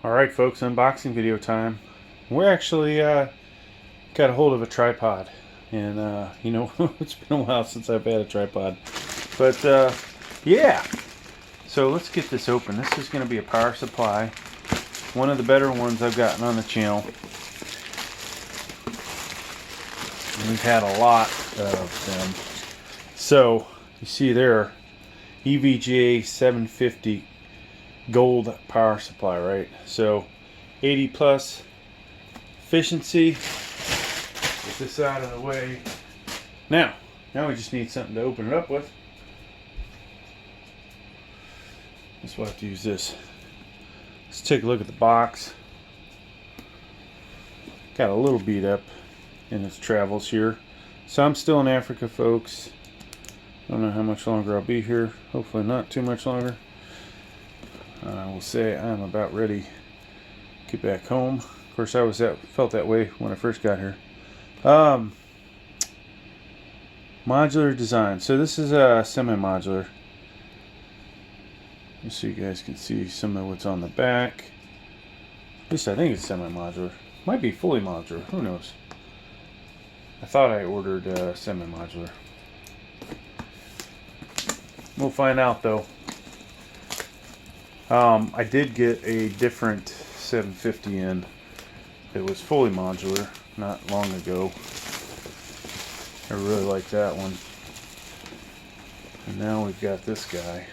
Alright folks, unboxing video time. We're actually got a hold of a tripod, and you know, it's been a while since I've had a tripod, but yeah, so let's get this open. This is going to be a power supply, one of the better ones I've gotten on the channel. And we've had a lot of them. So you see there, EVGA 750 gold power supply, right? So 80 plus efficiency. Get this out of the way. Now we just need something to open it up with. Guess we'll have to use this. Let's take a look at the box. Got a little beat up in its travels here. So I'm still in Africa, folks. Don't know how much longer I'll be here. Hopefully not too much longer. I will say I'm about ready to get back home. Of course, I felt that way when I first got here. Modular design. So this is a semi-modular. Just so you guys can see some of what's on the back. At least I think it's semi-modular. Might be fully modular. Who knows? I thought I ordered semi-modular. We'll find out though. I did get a different 750 in that was fully modular not long ago. I really like that one. And now we've got this guy.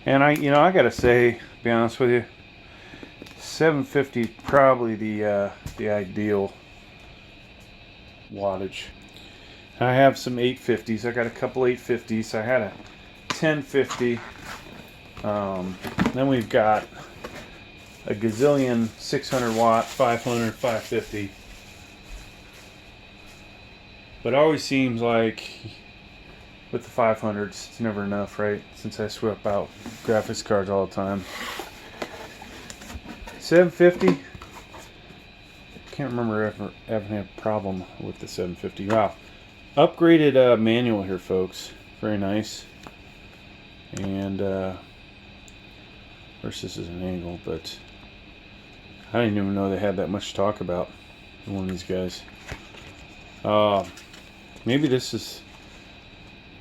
And I gotta say, be honest with you, 750 is probably the ideal wattage. I have some 850s. I got a couple 850s. I had a 1050. Then we've got a gazillion 600 watt, 500, 550. But it always seems like with the 500s, it's never enough, right? Since I swap out graphics cards all the time. 750. Can't remember ever having had a problem with the 750. Wow. Upgraded manual here, folks. Very nice. And of course this is an angle, but I didn't even know they had that much to talk about in one of these guys. Maybe this is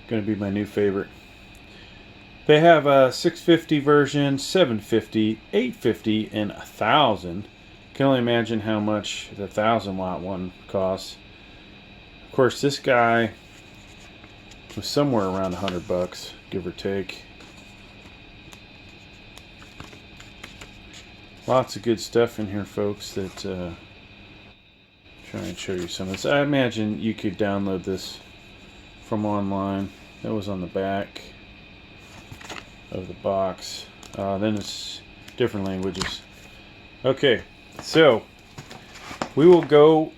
going to be my new favorite. They have a 650 version, 750, 850, and 1000. Can only imagine how much the 1000 watt one costs. Of course, this guy was somewhere around $100, give or take. Lots of good stuff in here, folks. That try and show you some of this. I imagine you could download this from online. That was on the back of the box. Then it's different languages. Okay. So we will go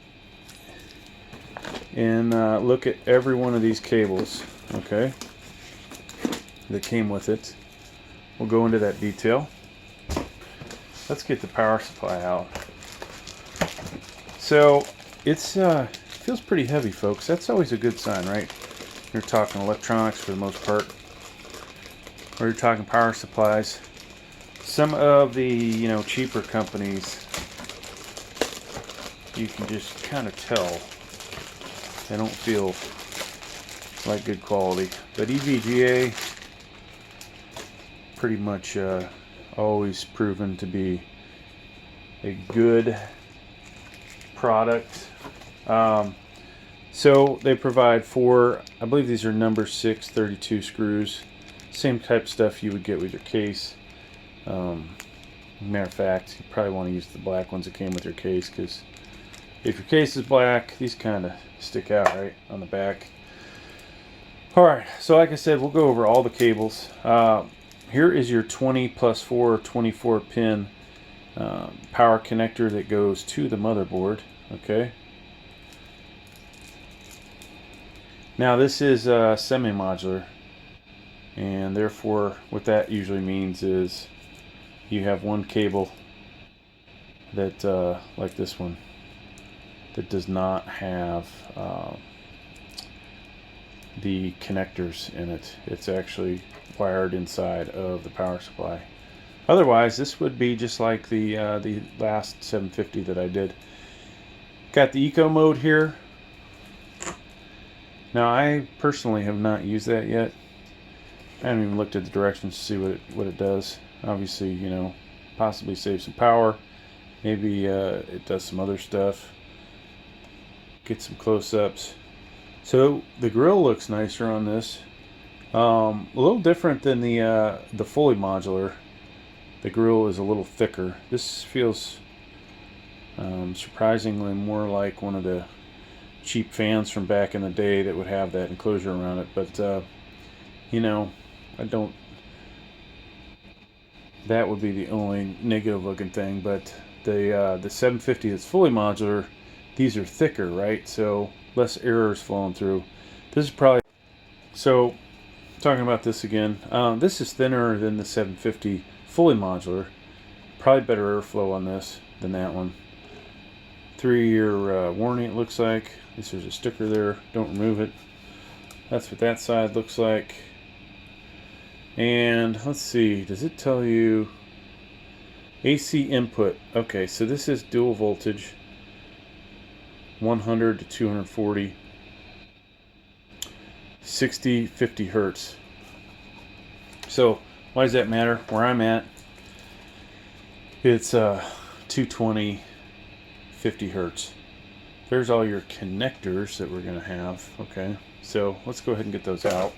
and look at every one of these cables, okay, that came with it. We'll go into that detail. Let's get the power supply out. So it's feels pretty heavy, folks. That's always a good sign, right? You're talking electronics for the most part, or you're talking power supplies. Some of the cheaper companies, you can just kind of tell they don't feel like good quality. But EVGA pretty much always proven to be a good product. So they provide 4, I believe these are number 6 32 screws. Same type of stuff you would get with your case. Matter of fact, you probably want to use the black ones that came with your case, because if your case is black, these kind of stick out right on the back. Alright, so like I said, we'll go over all the cables. Here is your 20 plus 4 24 pin power connector that goes to the motherboard. Okay. Now this is semi-modular, and therefore what that usually means is you have one cable that like this one that does not have the connectors in it. It's actually wired inside of the power supply. Otherwise, this would be just like the last 750 that I did. Got the eco mode here. Now, I personally have not used that yet. I haven't even looked at the directions to see what it does. Obviously, you know, possibly save some power. Maybe it does some other stuff. Get some close-ups. So the grill looks nicer on this. A little different than the fully modular. The grill is a little thicker. This feels surprisingly more like one of the cheap fans from back in the day that would have that enclosure around it. But you know, that would be the only negative looking thing. But the 750 that's fully modular, these are thicker, right? So less air is flowing through. This is probably, so talking about this again, this is thinner than the 750 fully modular. Probably better airflow on this than that one. 3-year warranty it looks like. At least there's a sticker there. Don't remove it. That's what that side looks like. And let's see, does it tell you AC input? Okay, so this is dual voltage, 100 to 240, 60, 50 hertz. So why does that matter? Where I'm at, it's 220, 50 hertz. There's all your connectors that we're going to have. Okay, so let's go ahead and get those out.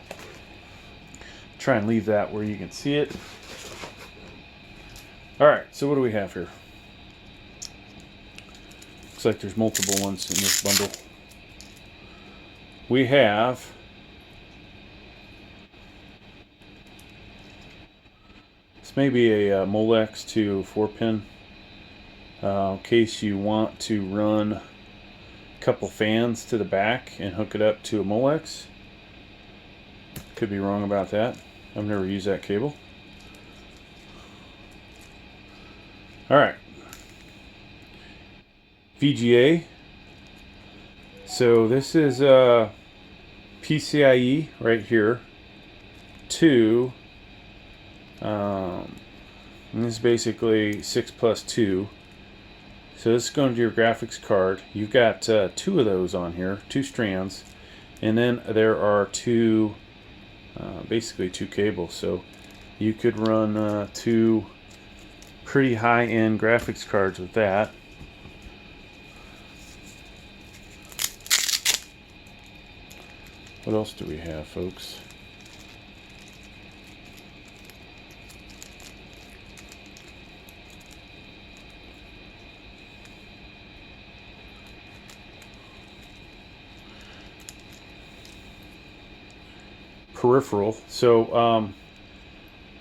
Try and leave that where you can see it. Alright, so what do we have here? Looks like there's multiple ones in this bundle. We have this may be a Molex to 4-pin in case you want to run a couple fans to the back and hook it up to a Molex. Could be wrong about that. I've never used that cable. Alright. VGA. So this is Pcie right here to and this is basically 6 plus 2. So this is going to your graphics card. You've got 2 of those on here, 2 strands, and then there are basically 2 cables. So you could run 2 pretty high-end graphics cards with that. What else do we have, folks? Peripheral. So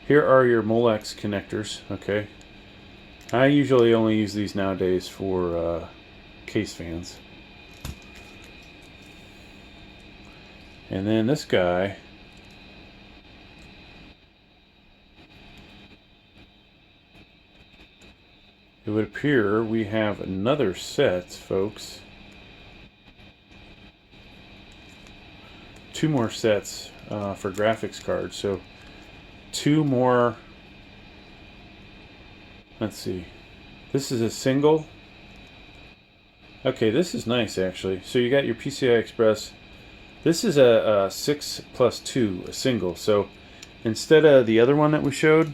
here are your Molex connectors. Okay, I usually only use these nowadays for case fans. And then this guy, it would appear we have another set, folks. 2 more sets for graphics cards. So 2 more. Let's see. This is a single. Okay, this is nice actually. So you got your PCI Express. This is a 6 plus 2, a single. So instead of the other one that we showed,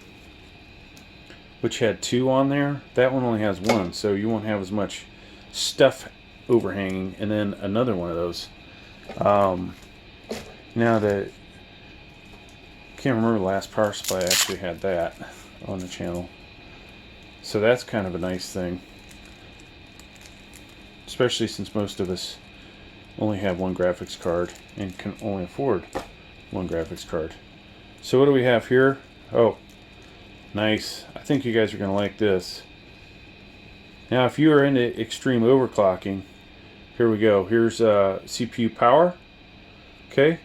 which had 2 on there, that one only has 1. So you won't have as much stuff overhanging. And then another one of those. Now that can't remember the last power supply actually had that on the channel. So that's kind of a nice thing. Especially since most of us only have 1 graphics card and can only afford 1 graphics card. So what do we have here? Oh, nice. I think you guys are going to like this. Now if you are into extreme overclocking, here we go. Here's CPU power. Okay.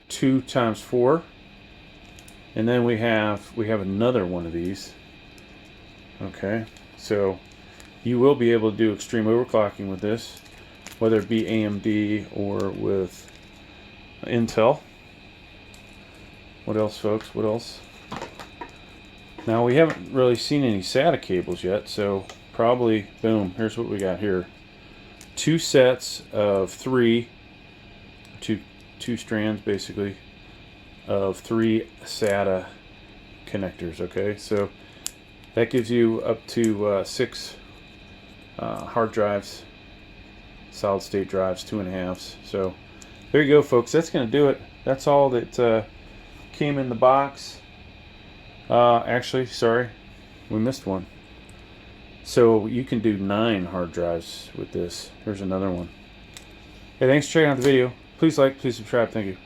2 times 4. And then we have another one of these. Okay. So you will be able to do extreme overclocking with this, whether it be AMD or with Intel. What else, folks? What else? Now, we haven't really seen any SATA cables yet, so probably, boom, here's what we got here. Two sets of two strands, basically, of 3 SATA connectors, okay? So that gives you up to 6 hard drives, solid state drives, 2.5s. So there you go, folks. That's going to do it. That's all that came in the box. Actually, sorry, we missed one. So you can do 9 hard drives with this. Here's another one. Hey, thanks for checking out the video. Please like, please subscribe. Thank you.